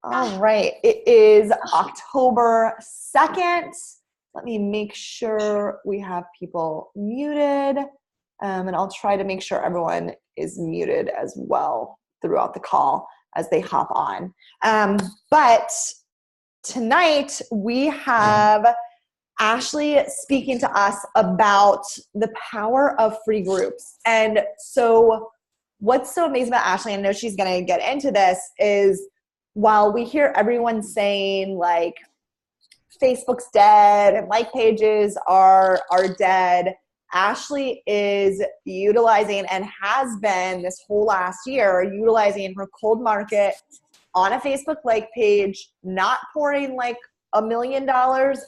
All right. It is October 2nd. Let me make sure we have people muted. And I'll try to make sure everyone is muted as well throughout the call as they hop on. But tonight we have Ashley speaking to us about the power of free groups. And so what's so amazing about Ashley, I know she's going to get into this, is while we hear everyone saying like Facebook's dead and like pages are dead, Ashley is utilizing and has been this whole last year utilizing her cold market on a Facebook like page, not pouring like $1 million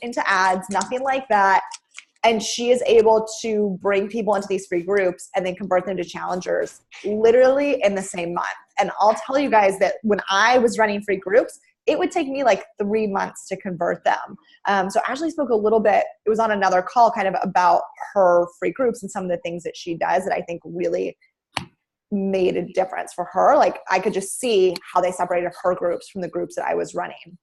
into ads, nothing like that. And she is able to bring people into these free groups and then convert them to challengers literally in the same month. And I'll tell you guys that when I was running free groups, it would take me like 3 months to convert them. So Ashley spoke a little bit, it was on another call kind of about her free groups and some of the things that she does that I think really made a difference for her. Like I could just see how they separated her groups from the groups that I was running.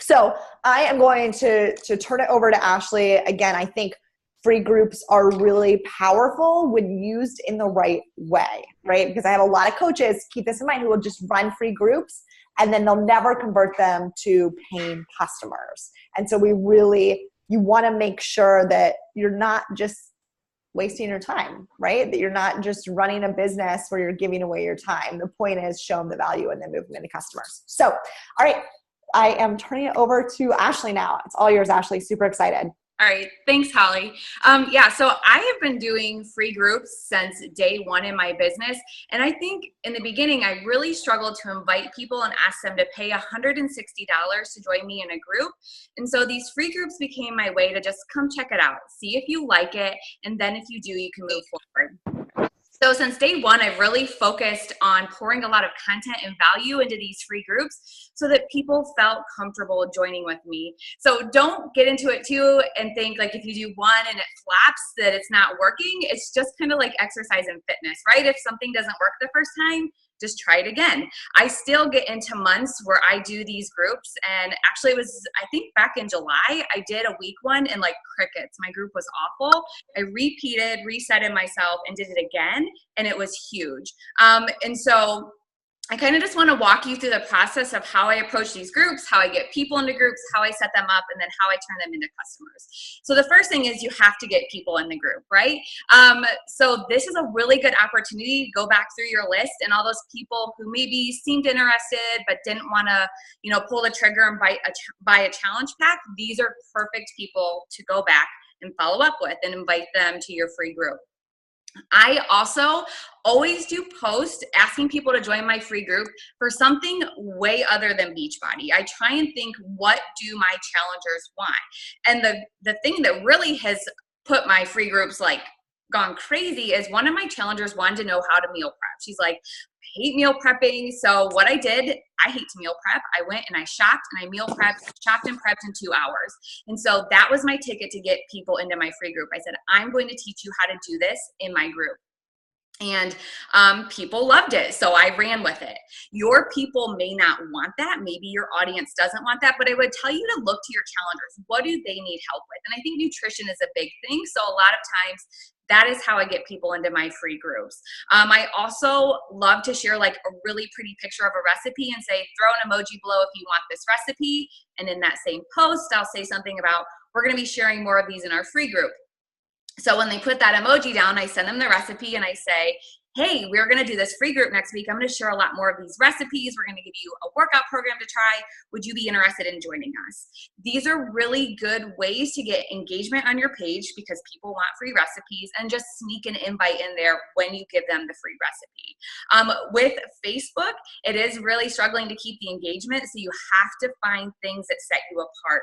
So I am going to turn it over to Ashley. Again, I think free groups are really powerful when used in the right way, right? Because I have a lot of coaches, keep this in mind, who will just run free groups and then they'll never convert them to paying customers. And so you want to make sure that you're not just wasting your time, right? That you're not just running a business where you're giving away your time. The point is show them the value and then move them into customers. So, all right, I am turning it over to Ashley now. It's all yours, Ashley. Super excited. All right. Thanks, Holly. So I have been doing free groups since day one in my business. And I think in the beginning, I really struggled to invite people and ask them to pay $160 to join me in a group. And so these free groups became my way to just come check it out, see if you like it. And then if you do, you can move forward. So since day one, I've really focused on pouring a lot of content and value into these free groups so that people felt comfortable joining with me. So don't get into it too and think like if you do one and it flaps that it's not working. It's just kind of like exercise and fitness, right? If something doesn't work the first time, just try it again. I still get into months where I do these groups, and actually it was, I think back in July, I did a week one and like crickets. My group was awful. I repeated, resetted myself and did it again, and it was huge. And so I kind of just want to walk you through the process of how I approach these groups, how I get people into groups, how I set them up, and then how I turn them into customers. So the first thing is you have to get people in the group, right? So this is a really good opportunity to go back through your list and all those people who maybe seemed interested but didn't want to, pull the trigger and buy a challenge pack. These are perfect people to go back and follow up with and invite them to your free group. I also always do posts asking people to join my free group for something way other than Beachbody. I try and think, what do my challengers want? And the thing that really has put my free groups like gone crazy is one of my challengers wanted to know how to meal prep. She's like, I hate meal prepping. So what I did, I hate to meal prep. I went and I shopped and I meal prepped, chopped and prepped in 2 hours. And so that was my ticket to get people into my free group. I said, I'm going to teach you how to do this in my group. And people loved it. So I ran with it. Your people may not want that. Maybe your audience doesn't want that, but I would tell you to look to your challengers. What do they need help with? And I think nutrition is a big thing. So a lot of times that is how I get people into my free groups. I also love to share like a really pretty picture of a recipe and say, throw an emoji below if you want this recipe. And in that same post, I'll say something about, we're going to be sharing more of these in our free group. So when they put that emoji down, I send them the recipe and I say, hey, we're going to do this free group next week. I'm going to share a lot more of these recipes. We're going to give you a workout program to try. Would you be interested in joining us? These are really good ways to get engagement on your page because people want free recipes, and just sneak an invite in there when you give them the free recipe. With Facebook, it is really struggling to keep the engagement. So you have to find things that set you apart.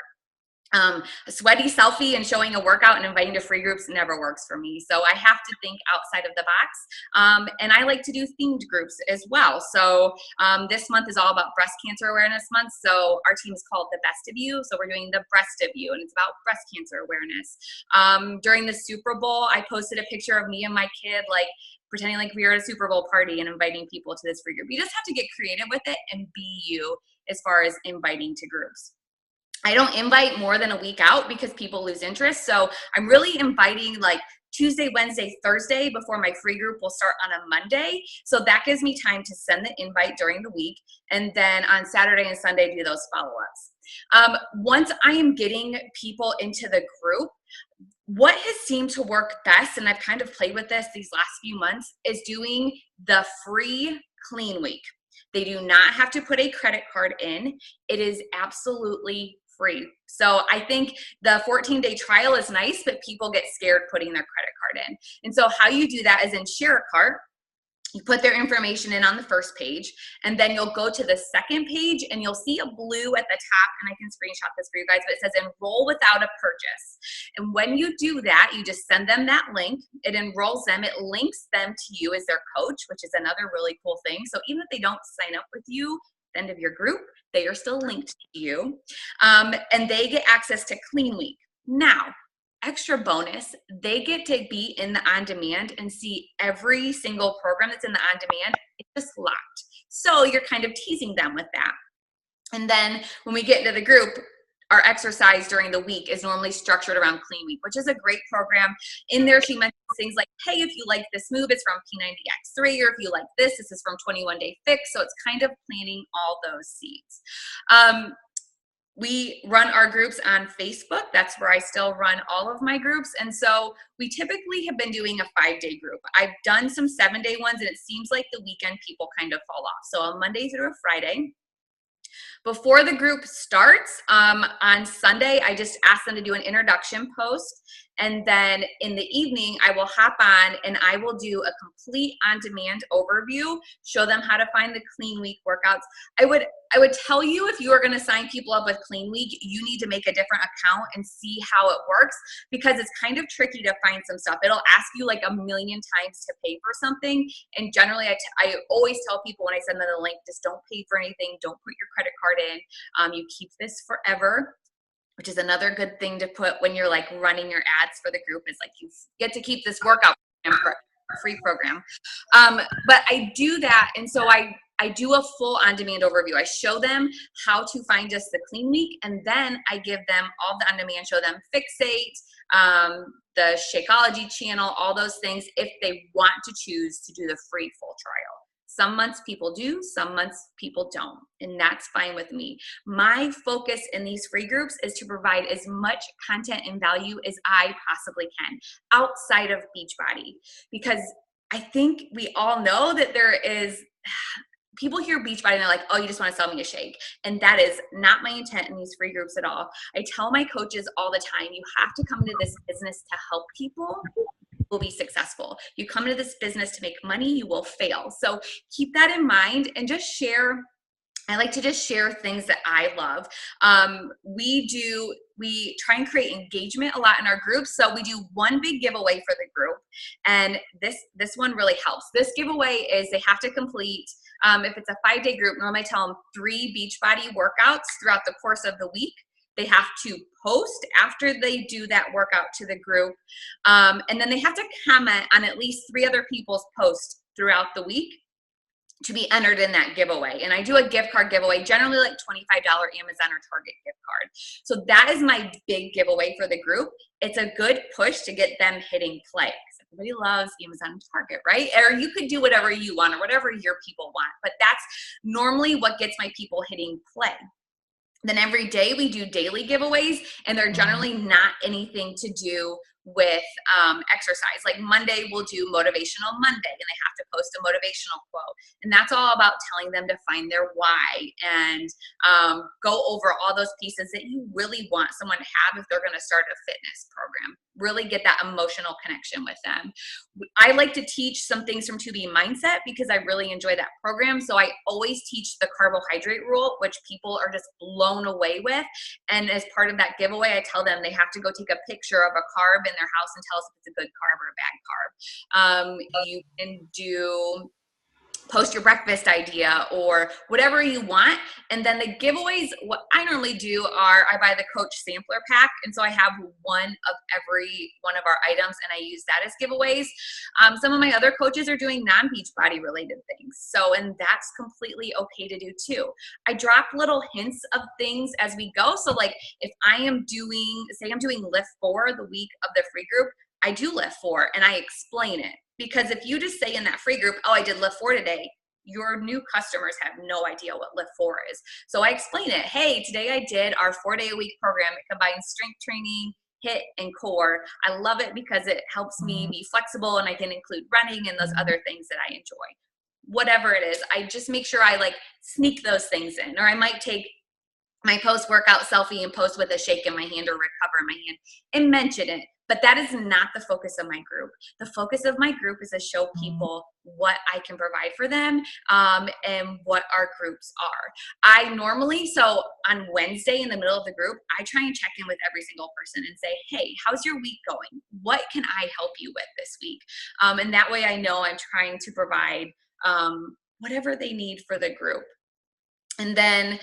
A sweaty selfie and showing a workout and inviting to free groups never works for me. So I have to think outside of the box. And I like to do themed groups as well. So this month is all about breast cancer awareness month. So our team is called The Best of You. So we're doing the breast of you, and it's about breast cancer awareness. During the Super Bowl, I posted a picture of me and my kid, like pretending like we were at a Super Bowl party and inviting people to this free group. You just have to get creative with it and be you as far as inviting to groups. I don't invite more than a week out because people lose interest. So I'm really inviting like Tuesday, Wednesday, Thursday before my free group will start on a Monday. So that gives me time to send the invite during the week. And then on Saturday and Sunday, do those follow-ups. Once I am getting people into the group, what has seemed to work best, and I've kind of played with this these last few months, is doing the free clean week. They do not have to put a credit card in. It is absolutely free. So I think the 14-day trial is nice, but people get scared putting their credit card in. And so how you do that is in Share a Cart. You put their information in on the first page, and then you'll go to the second page and you'll see a blue at the top, and I can screenshot this for you guys, but it says enroll without a purchase. And when you do that, you just send them that link. It enrolls them. It links them to you as their coach, which is another really cool thing. So even if they don't sign up with you at the end of your group, they are still linked to you. And they get access to Clean Week. Now, extra bonus, they get to be in the on-demand and see every single program that's in the on-demand. It's just locked. So you're kind of teasing them with that. And then when we get into the group, our exercise during the week is normally structured around Clean Week, which is a great program. In there, she mentions things like, hey, if you like this move, it's from P90X3, or if you like this is from 21 Day Fix. So it's kind of planting all those seeds. We run our groups on Facebook. That's where I still run all of my groups. And so we typically have been doing a 5-day group. I've done some 7-day ones, and it seems like the weekend people kind of fall off. So a Monday through a Friday. Before the group starts, on Sunday, I just ask them to do an introduction post. And then in the evening, I will hop on and I will do a complete on-demand overview, show them how to find the Clean Week workouts. I would tell you, if you are going to sign people up with Clean Week, you need to make a different account and see how it works, because it's kind of tricky to find some stuff. It'll ask you like a million times to pay for something. And generally, I always tell people when I send them the link, just don't pay for anything. Don't put your credit card in. You keep this forever, which is another good thing to put when you're like running your ads for the group, is like you get to keep this workout program, free program. But I do that. And so I do a full on-demand overview. I show them how to find just the Clean Week, and then I give them all the on-demand, show them Fixate, the Shakeology channel, all those things, if they want to choose to do the free full trial. Some months people do, some months people don't, and that's fine with me. My focus in these free groups is to provide as much content and value as I possibly can outside of Beachbody, because I think we all know that there is, people hear Beachbody and they're like, oh, you just want to sell me a shake. And that is not my intent in these free groups at all. I tell my coaches all the time, you have to come into this business to help people. Will be successful. You come into this business to make money, you will fail. So keep that in mind and just share. I like to just share things that I love. We try and create engagement a lot in our groups. So we do one big giveaway for the group. And this one really helps. This giveaway is they have to complete, if it's a 5-day group, normally I tell them 3 Beachbody workouts throughout the course of the week. They have to post after they do that workout to the group. And then they have to comment on at least 3 other people's posts throughout the week to be entered in that giveaway. And I do a gift card giveaway, generally like $25 Amazon or Target gift card. So that is my big giveaway for the group. It's a good push to get them hitting play, because everybody loves Amazon and Target, right? Or you could do whatever you want or whatever your people want. But that's normally what gets my people hitting play. Then every day we do daily giveaways, and they're generally not anything to do with exercise. Like Monday, we'll do Motivational Monday, and they have to post a motivational quote. And that's all about telling them to find their why and go over all those pieces that you really want someone to have if they're going to start a fitness program. Really get that emotional connection with them. I like to teach some things from 2B Mindset because I really enjoy that program. So I always teach the carbohydrate rule, which people are just blown away with. And as part of that giveaway, I tell them they have to go take a picture of a carb in their house and tell us if it's a good carb or a bad carb. You can do post your breakfast idea or whatever you want. And then the giveaways, what I normally do are I buy the coach sampler pack. And so I have one of every one of our items and I use that as giveaways. Some of my other coaches are doing non-Beachbody related things. So, and that's completely okay to do too. I drop little hints of things as we go. So like if I am doing, say I'm doing lift 4 the week of the free group, I do lift 4 and I explain it. Because if you just say in that free group, oh, I did lift 4 today, your new customers have no idea what lift 4 is. So I explain it. Hey, today I did our 4-day-a-week program. It combines strength training, HIIT, and core. I love it because it helps me be flexible and I can include running and those other things that I enjoy. Whatever it is, I just make sure I like sneak those things in. Or I might take my post-workout selfie and post with a shake in my hand or recover in my hand and mention it. But that is not the focus of my group. The focus of my group is to show people what I can provide for them and what our groups are. I normally, so on Wednesday in the middle of the group, I try and check in with every single person and say, hey, how's your week going? What can I help you with this week? And that way I know I'm trying to provide whatever they need for the group. And then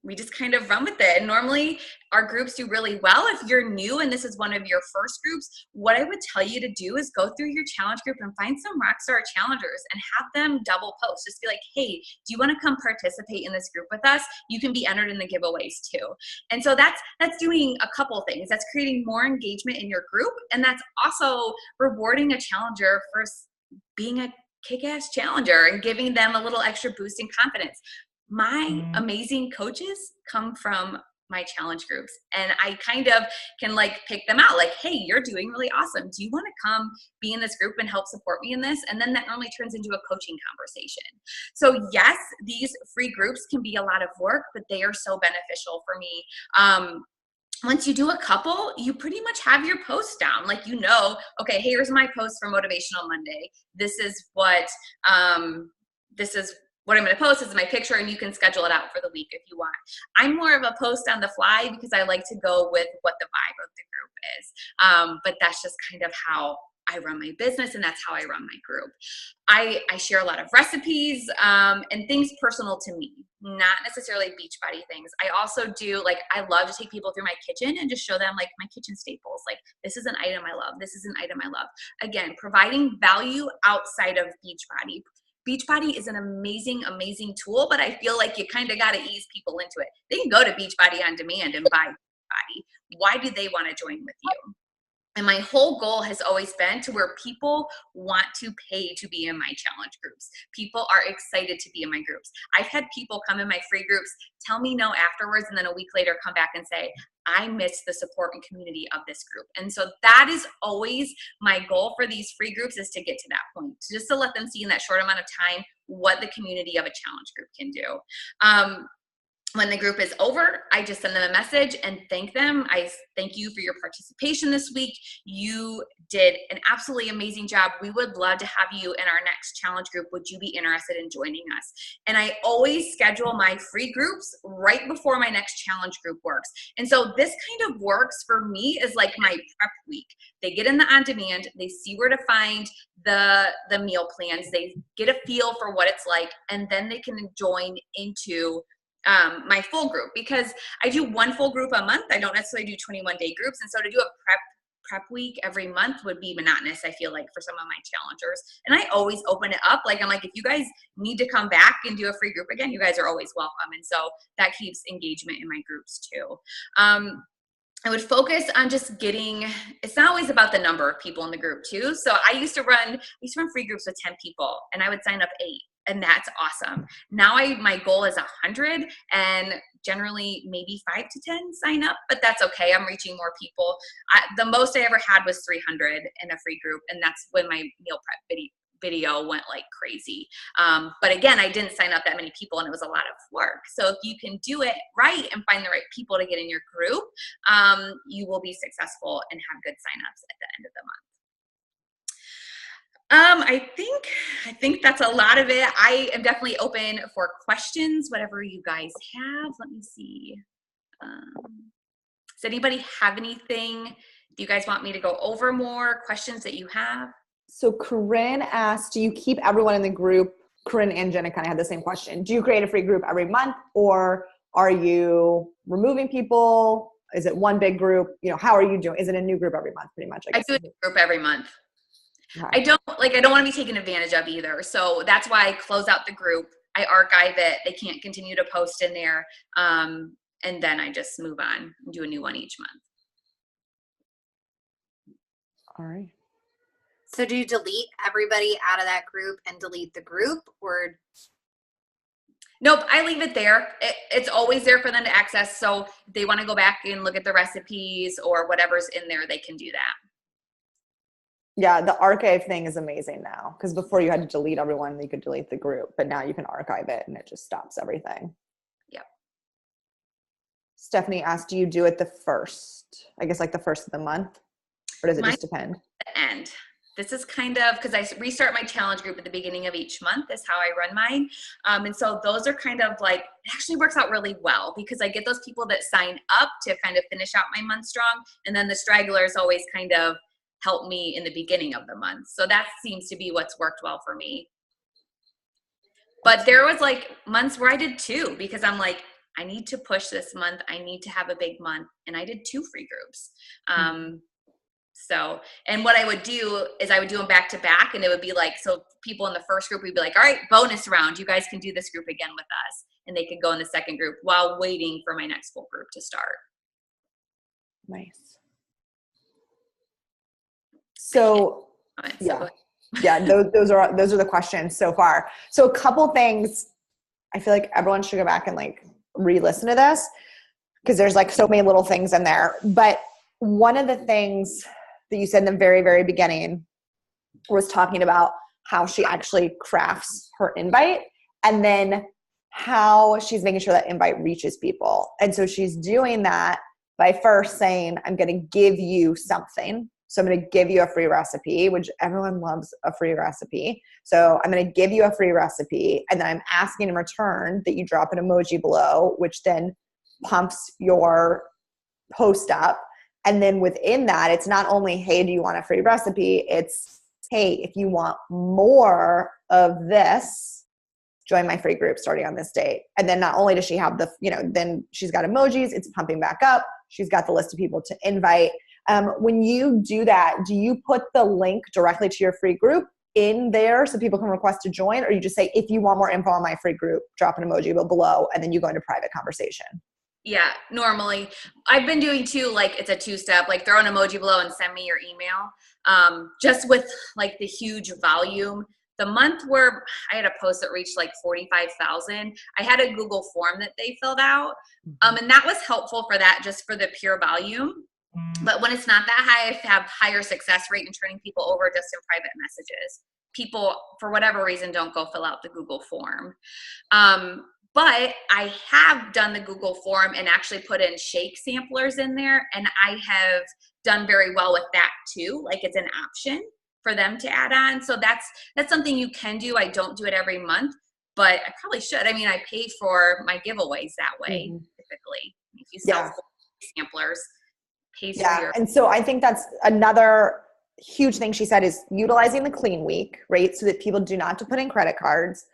we just kind of run with it. And normally our groups do really well. If you're new and this is one of your first groups, what I would tell you to do is go through your challenge group and find some rockstar challengers and have them double post. Just be like, hey, do you want to come participate in this group with us? You can be entered in the giveaways too. And so that's doing a couple things. That's creating more engagement in your group. And that's also rewarding a challenger for being a kick-ass challenger and giving them a little extra boost in confidence. My amazing coaches come from my challenge groups and I kind of can like pick them out like, hey, you're doing really awesome. Do you want to come be in this group and help support me in this? And then that normally turns into a coaching conversation. So yes, these free groups can be a lot of work, but they are so beneficial for me. Once you do a couple, you pretty much have your post down. Like, you know, okay, here's my post for Motivational Monday. This is what I'm going to post. This is my picture, and you can schedule it out for the week if you want. I'm more of a post on the fly because I like to go with what the vibe of the group is. But that's just kind of how I run my business, and that's how I run my group. I share a lot of recipes and things personal to me, not necessarily Beachbody things. I also do, like, I love to take people through my kitchen and just show them, like, my kitchen staples. Like, this is an item I love. This is an item I love. Again, providing value outside of Beachbody. Beachbody is an amazing, amazing tool, but I feel like you kind of got to ease people into it. They can go to Beachbody on demand and buy Beachbody. Why do they want to join with you? And my whole goal has always been to where people want to pay to be in my challenge groups. People are excited to be in my groups. I've had people come in my free groups, tell me no afterwards, and then a week later come back and say, I miss the support and community of this group. And so that is always my goal for these free groups, is to get to that point, just to let them see in that short amount of time what the community of a challenge group can do. When the group is over, I just send them a message and thank them. I thank you for your participation this week. You did an absolutely amazing job. We would love to have you in our next challenge group. Would you be interested in joining us? And I always schedule my free groups right before my next challenge group works. And so this kind of works for me as like my prep week. They get in the on-demand, they see where to find the meal plans, they get a feel for what it's like, and then they can join into my full group, because I do one full group a month. I don't necessarily do 21-day groups. And so to do a prep week every month would be monotonous, I feel like, for some of my challengers. And I always open it up. Like, I'm like, if you guys need to come back and do a free group again, you guys are always welcome. And so that keeps engagement in my groups too. I would focus on just getting, it's not always about the number of people in the group too. So I used to run free groups with 10 people and I would sign up 8. And that's awesome. Now my goal is 100, and generally maybe 5 to 10 sign up, but that's okay. I'm reaching more people. The most I ever had was 300 in a free group. And that's when my meal prep video went like crazy. But again, I didn't sign up that many people and it was a lot of work. So if you can do it right and find the right people to get in your group, you will be successful and have good signups at the end of the month. I think that's a lot of it. I am definitely open for questions, whatever you guys have. Let me see. Does anybody have anything? Do you guys want me to go over more questions that you have? So Corinne asked, do you keep everyone in the group? Corinne and Jenna kind of had the same question. Do you create a free group every month, or are you removing people? Is it one big group? How are you doing? Is it a new group every month pretty much? I guess. I do a group every month. Okay. I don't want to be taken advantage of either. So that's why I close out the group. I archive it. They can't continue to post in there. And then I just move on and do a new one each month. All right. So do you delete everybody out of that group and delete the group, or? Nope, I leave it there. It's always there for them to access. So if they want to go back and look at the recipes or whatever's in there, they can do that. Yeah, the archive thing is amazing now, because before you had to delete everyone, you could delete the group, but now you can archive it and it just stops everything. Yep. Stephanie asked, do you do it the first? I guess like the first of the month, or does it just depend? The end. This is kind of, because I restart my challenge group at the beginning of each month is how I run mine. And so those are kind of like, it actually works out really well because I get those people that sign up to kind of finish out my month strong. And then the stragglers always kind of help me in the beginning of the month. So that seems to be what's worked well for me. But there was like months where I did 2 because I'm like, I need to push this month. I need to have a big month. And I did 2 free groups. So, and what I would do is I would do them back to back, and it would be like, so people in the first group would be like, all right, bonus round, you guys can do this group again with us. And they could go in the second group while waiting for my next full group to start. Nice. So, yeah, those are the questions so far. So a couple things, I feel like everyone should go back and like re-listen to this, because there's like so many little things in there. But one of the things that you said in the very, very beginning was talking about how she actually crafts her invite, and then how she's making sure that invite reaches people. And so she's doing that by first saying, I'm going to give you something. So I'm going to give you a free recipe, which everyone loves a free recipe. So I'm going to give you a free recipe, and then I'm asking in return that you drop an emoji below, which then pumps your post up. And then within that, it's not only, hey, do you want a free recipe? It's, hey, if you want more of this, join my free group starting on this date. And then not only does she have the, then she's got emojis, it's pumping back up. She's got the list of people to invite. When you do that, do you put the link directly to your free group in there so people can request to join? Or you just say, if you want more info on my free group, drop an emoji below, and then you go into private conversation? Yeah, normally. I've been doing 2, like it's a 2-step, like throw an emoji below and send me your email. Just with like the huge volume. The month where I had a post that reached like 45,000, I had a Google form that they filled out. And that was helpful for that, just for the pure volume. But when it's not that high, I have higher success rate in turning people over just in private messages. People, for whatever reason, don't go fill out the Google form. But I have done the Google form and actually put in shake samplers in there, and I have done very well with that too. Like it's an option for them to add on. So that's something you can do. I don't do it every month, but I probably should. I mean, I pay for my giveaways that way, typically. If you sell samplers, pays for your. And so I think that's another huge thing she said is utilizing the clean week, right? So that people do not have to put in credit cards.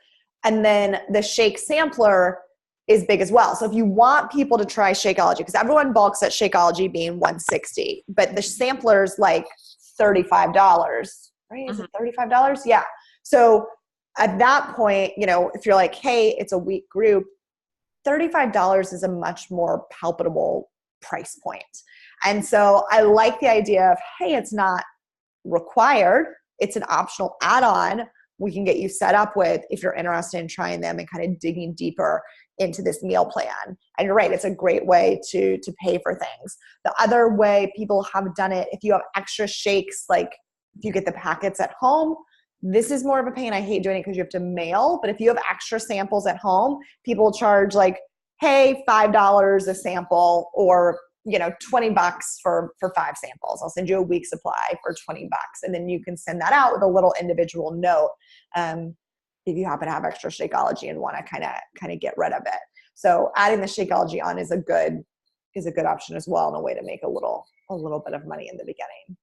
And then the shake sampler is big as well. So if you want people to try Shakeology, because everyone balks at Shakeology being $160, but the sampler's like $35, right? Is it $35? Yeah. So at that point, if you're like, hey, it's a week group, $35 is a much more palpable price point. And so I like the idea of, hey, it's not required. It's an optional add-on we can get you set up with if you're interested in trying them and kind of digging deeper into this meal plan. And you're right, it's a great way to pay for things. The other way people have done it, if you have extra shakes, like if you get the packets at home, this is more of a pain. I hate doing it because you have to mail, but if you have extra samples at home, people charge like, hey, $5 a sample, or $20 for 5 samples. I'll send you a week supply for $20. And then you can send that out with a little individual note. If you happen to have extra Shakeology and want to kind of get rid of it. So adding the Shakeology on is a good option as well, and a way to make a little bit of money in the beginning.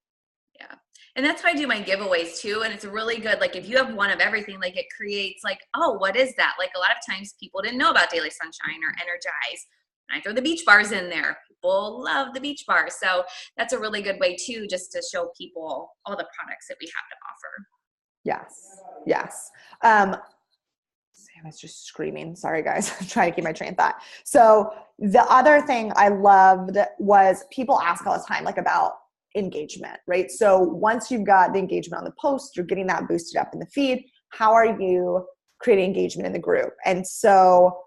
Yeah. And that's why I do my giveaways too. And it's really good. Like if you have one of everything, like it creates like, oh, what is that? Like a lot of times people didn't know about Daily Sunshine or Energize. And I throw the beach bars in there. People love the beach bars. So that's a really good way too, just to show people all the products that we have to offer. Yes. Yes. Sam is just screaming. Sorry, guys. I'm trying to keep my train of thought. So the other thing I loved was people ask all the time, like about engagement, right? So once you've got the engagement on the post, you're getting that boosted up in the feed. How are you creating engagement in the group? And so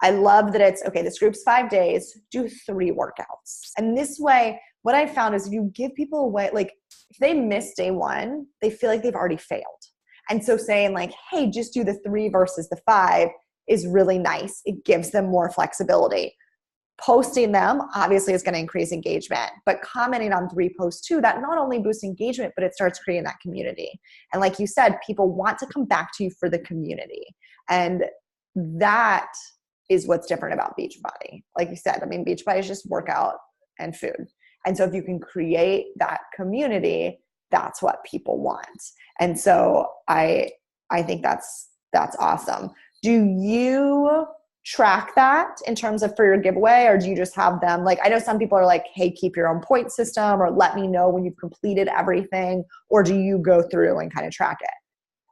I love that it's, okay, this group's 5 days, do 3 workouts. And this way, what I found is if you give people away, like if they miss day 1, they feel like they've already failed. And so saying like, hey, just do the 3 versus the 5 is really nice. It gives them more flexibility. Posting them obviously is going to increase engagement, but commenting on 3 posts too, that not only boosts engagement, but it starts creating that community. And like you said, people want to come back to you for the community. And that is what's different about Beachbody. Like you said, I mean, Beachbody is just workout and food. And so if you can create that community, that's what people want. And so I think that's awesome. Do you track that in terms of for your giveaway, or do you just have them like, I know some people are like, hey, keep your own point system, or let me know when you've completed everything, or do you go through and kind of track it?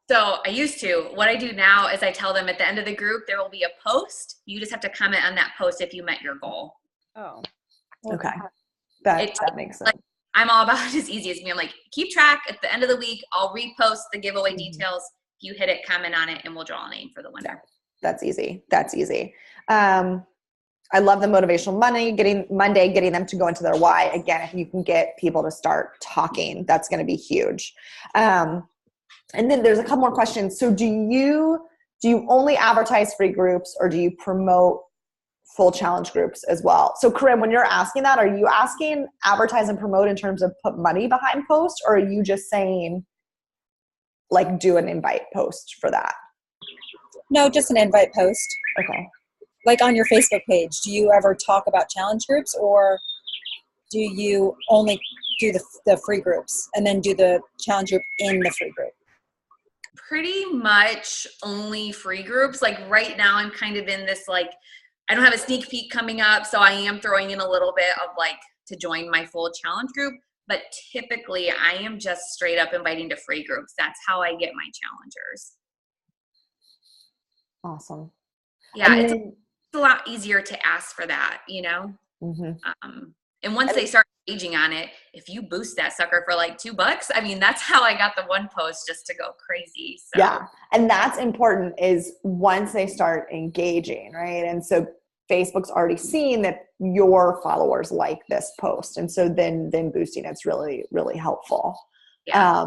So I used to. What I do now is I tell them at the end of the group, there will be a post. You just have to comment on that post if you met your goal. Oh, okay. That makes sense. Like, I'm all about it as easy as me. I'm like, keep track at the end of the week. I'll repost the giveaway details. If you hit it, comment on it, and we'll draw a name for the winner. Yeah, that's easy. That's easy. I love the motivational Monday, getting them to go into their why. Again, if you can get people to start talking, that's going to be huge. And then there's a couple more questions. So do you only advertise free groups, or do you promote full challenge groups as well? So Corinne, when you're asking that, are you asking advertise and promote in terms of put money behind post, or are you just saying like do an invite post for that? No, just an invite post. Okay. Like on your Facebook page, do you ever talk about challenge groups, or do you only do the free groups and then do the challenge group in the free group? Pretty much only free groups. Like right now I'm kind of in this, like, I don't have a sneak peek coming up, so I am throwing in a little bit of like to join my full challenge group. But typically I am just straight up inviting to free groups. That's how I get my challengers. Awesome. Yeah, it's a lot easier to ask for that, you know? Mm-hmm. And once they start engaging on it, if you boost that sucker for like $2, I mean, that's how I got the one post just to go crazy. So. Yeah. And that's important, is once they start engaging, right? And so Facebook's already seen that your followers like this post. And so then boosting it's really, really helpful. Yeah.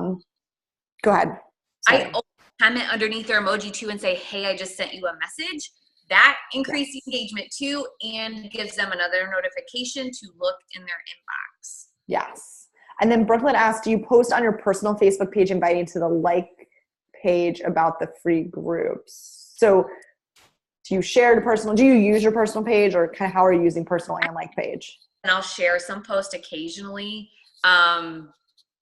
Go ahead. Sorry. I comment underneath their emoji too and say, hey, I just sent you a message. That increases engagement too, and gives them another notification to look in their inbox. Yes. And then Brooklyn asked, do you post on your personal Facebook page inviting to the like page about the free groups? So do you use your personal page, or kind of how are you using personal and like page? And I'll share some posts occasionally.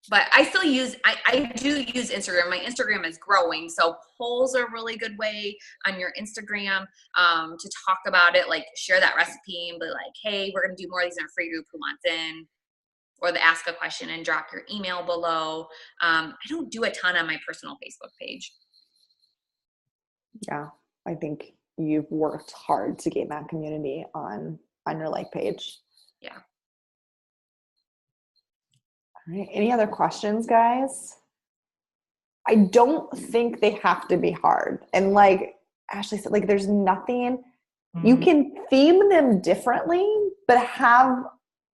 But I still I do use Instagram. My Instagram is growing. So polls are a really good way on your Instagram to talk about it, like share that recipe and be like, hey, we're going to do more of these in our free group, who wants in? Or the ask a question and drop your email below. I don't do a ton on my personal Facebook page. Yeah, I think you've worked hard to gain that community on your like page. Yeah. All right. Any other questions, guys? I don't think they have to be hard. And like Ashley said, like there's nothing, you can theme them differently, but have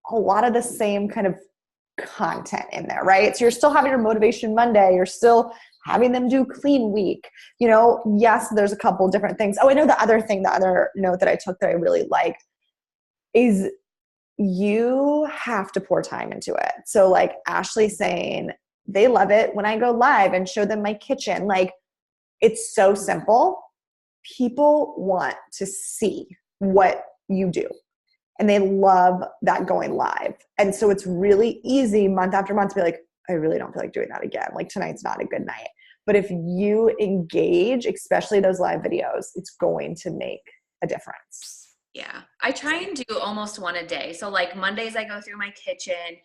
a lot of the same kind of content in there, right? So you're still having your motivation Monday, you're still having them do clean week. You know, yes, there's a couple different things. Oh, I know the other note that I took that I really liked is you have to pour time into it. So like Ashley saying, they love it when I go live and show them my kitchen. Like it's so simple. People want to see what you do, and they love that going live. And so it's really easy month after month to be like, I really don't feel like doing that again. Like tonight's not a good night. But if you engage, especially those live videos, it's going to make a difference. Yeah, I try and do almost one a day. So like Mondays, I go through my kitchen.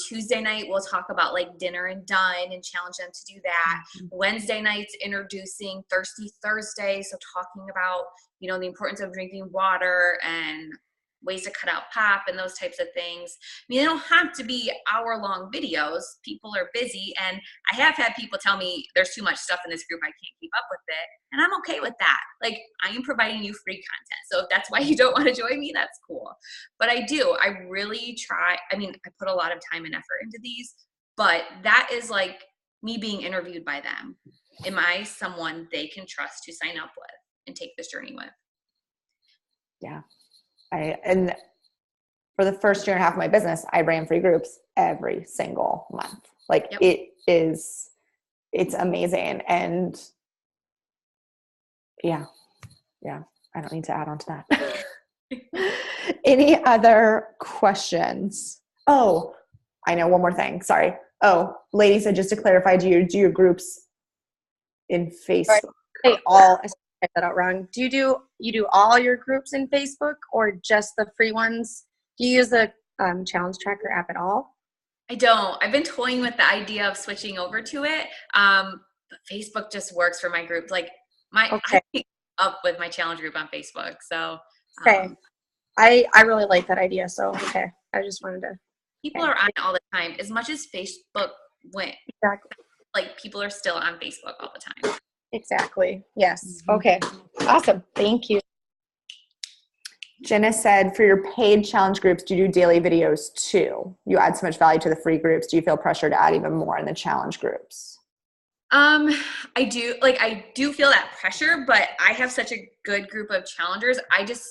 Tuesday night, we'll talk about like dinner and done and challenge them to do that. Wednesday nights, introducing Thirsty Thursday. So talking about, you know, the importance of drinking water and ways to cut out pop and those types of things. I mean, they don't have to be hour-long videos. People are busy. And I have had people tell me there's too much stuff in this group, I can't keep up with it. And I'm okay with that. Like, I am providing you free content. So if that's why you don't want to join me, that's cool. But I really try. I mean, I put a lot of time and effort into these, but that is like me being interviewed by them. Am I someone they can trust to sign up with and take this journey with? Yeah. And for the first year and a half of my business, I ran free groups every single month. Like it's amazing. And yeah, I don't need to add on to that. Any other questions? Oh, I know one more thing. Sorry. Oh, lady said, just to clarify, do you do your groups in Facebook? They all, I said that out wrong. Do you do all your groups in Facebook or just the free ones? Do you use the challenge tracker app at all? I don't. I've been toying with the idea of switching over to it. But Facebook just works for my group. Like I keep up with my challenge group on Facebook. So I really like that idea. So I just wanted to. People are on it all the time. As much as Facebook went, exactly. Like people are still on Facebook all the time. Exactly. Yes. Okay. Awesome. Thank you. Jenna said, for your paid challenge groups, do you do daily videos too? You add so much value to the free groups. Do you feel pressure to add even more in the challenge groups? I do feel that pressure, but I have such a good group of challengers. I just,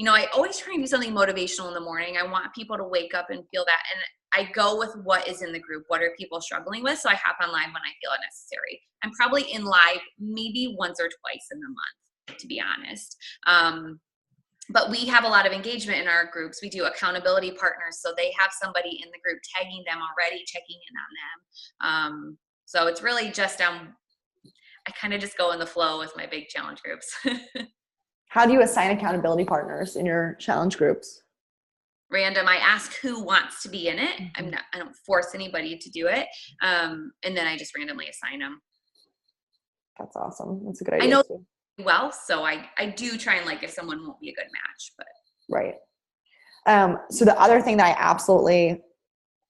I always try and do something motivational in the morning. I want people to wake up and feel that. And I go with what is in the group. What are people struggling with? So I hop on live when I feel it necessary. I'm probably in live maybe once or twice in the month, to be honest. But we have a lot of engagement in our groups. We do accountability partners. So they have somebody in the group tagging them already, checking in on them. So it's really just, I kind of just go in the flow with my big challenge groups. How do you assign accountability partners in your challenge groups? Random. I ask who wants to be in it. I don't force anybody to do it. And then I just randomly assign them. That's awesome. That's a good idea. I know well, so I do try and if someone won't be a good match, but. Right. So the other thing that I absolutely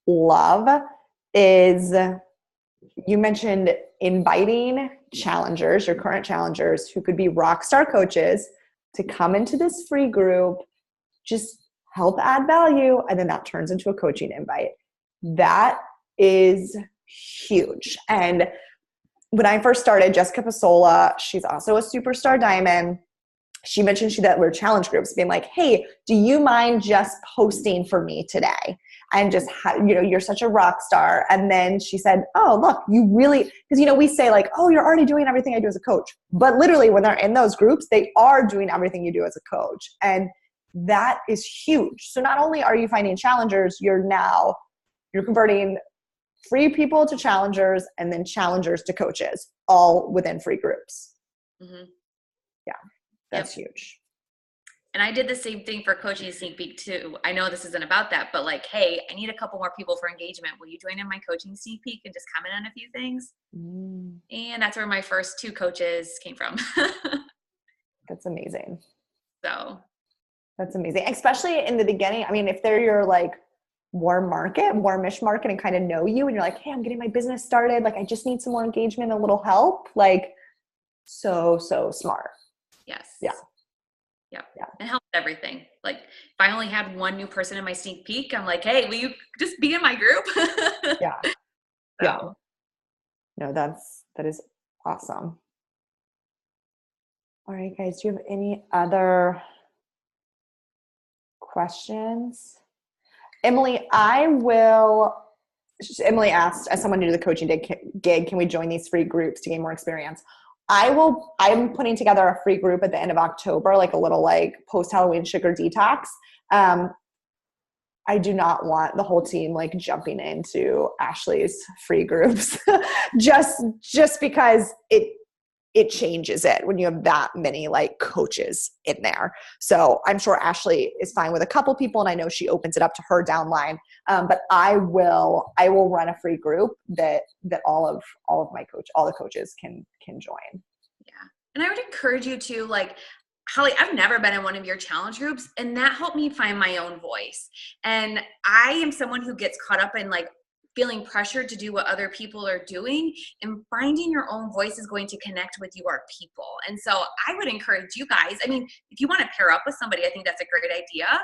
love is you mentioned inviting challengers, your current challengers who could be rock star coaches to come into this free group, just help add value. And then that turns into a coaching invite. That is huge. And when I first started, Jessica Pasola, she's also a superstar diamond. She mentioned that we're challenge groups being like, hey, do you mind just posting for me today? And just, you're such a rock star. And then she said, oh, look, you really, because, we say oh, you're already doing everything I do as a coach. But literally when they're in those groups, they are doing everything you do as a coach. And that is huge. So not only are you finding challengers, you're converting free people to challengers and then challengers to coaches, all within free groups. Mm-hmm. Yeah, that's huge. And I did the same thing for coaching sneak peek too. I know this isn't about that, but hey, I need a couple more people for engagement. Will you join in my coaching sneak peek and just comment on a few things? And that's where my first 2 coaches came from. That's amazing. So that's amazing. Especially in the beginning. I mean, if they're your warmish market and kind of know you and you're like, hey, I'm getting my business started. I just need some more engagement, a little help. So smart. Yes. Yeah. Yeah. It helps everything. If I only had one new person in my sneak peek, I'm like, hey, will you just be in my group? Yeah. Yeah. No, that is awesome. All right, guys, do you have any other questions? Emily asked, as someone new to the coaching gig, can we join these free groups to gain more experience? I'm putting together a free group at the end of October, a little post-Halloween sugar detox. I do not want the whole team like jumping into Ashley's free groups just because it changes it when you have that many like coaches in there. So I'm sure Ashley is fine with a couple people, and I know she opens it up to her downline. But I will run a free group that all the coaches can join. Yeah. And I would encourage you to, like, Holly, I've never been in one of your challenge groups, and that helped me find my own voice. And I am someone who gets caught up in like feeling pressured to do what other people are doing, and finding your own voice is going to connect with your people. And so I would encourage you guys, I mean, if you want to pair up with somebody, I think that's a great idea,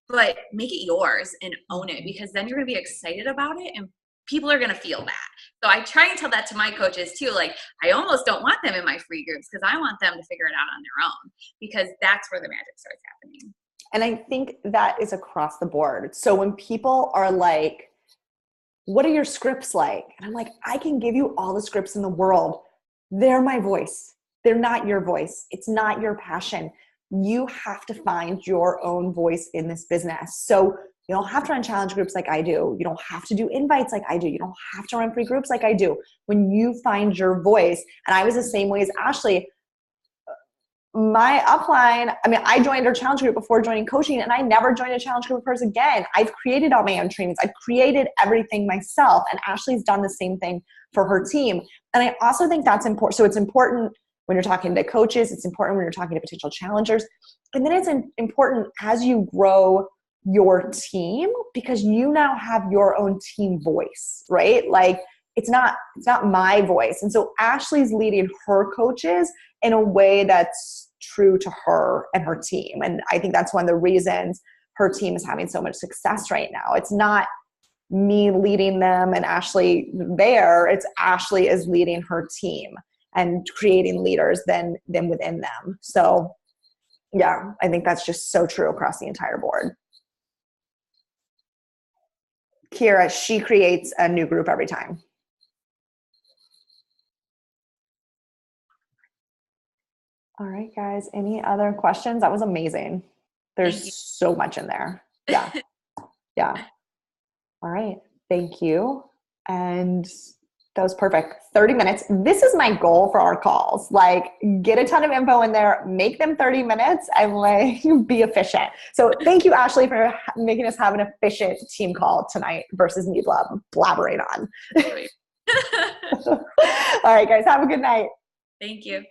but make it yours and own it, because then you're going to be excited about it and people are going to feel that. So I try and tell that to my coaches too. Like, I almost don't want them in my free groups because I want them to figure it out on their own, because that's where the magic starts happening. And I think that is across the board. So when people are like, what are your scripts like? And I'm like, I can give you all the scripts in the world. They're my voice. They're not your voice. It's not your passion. You have to find your own voice in this business. So you don't have to run challenge groups like I do. You don't have to do invites like I do. You don't have to run free groups like I do. When you find your voice, and I was the same way as Ashley, my upline, I mean, I joined her challenge group before joining coaching, and I never joined a challenge group of hers again. I've created all my own trainings. I've created everything myself, and Ashley's done the same thing for her team. And I also think that's important. So it's important when you're talking to coaches. It's important when you're talking to potential challengers. And then it's important as you grow your team, because you now have your own team voice, right? Like, it's not my voice. And so Ashley's leading her coaches in a way that's true to her and her team. And I think that's one of the reasons her team is having so much success right now. It's not me leading them and Ashley there. It's Ashley is leading her team and creating leaders then within them. So yeah, I think that's just so true across the entire board. Kira, she creates a new group every time. All right, guys. Any other questions? That was amazing. There's so much in there. Yeah. Yeah. All right. Thank you. And that was perfect. 30 minutes. This is my goal for our calls. Like, get a ton of info in there, make them 30 minutes, and like be efficient. So thank you, Ashley, for making us have an efficient team call tonight versus me blabbering on. All right, guys. Have a good night. Thank you.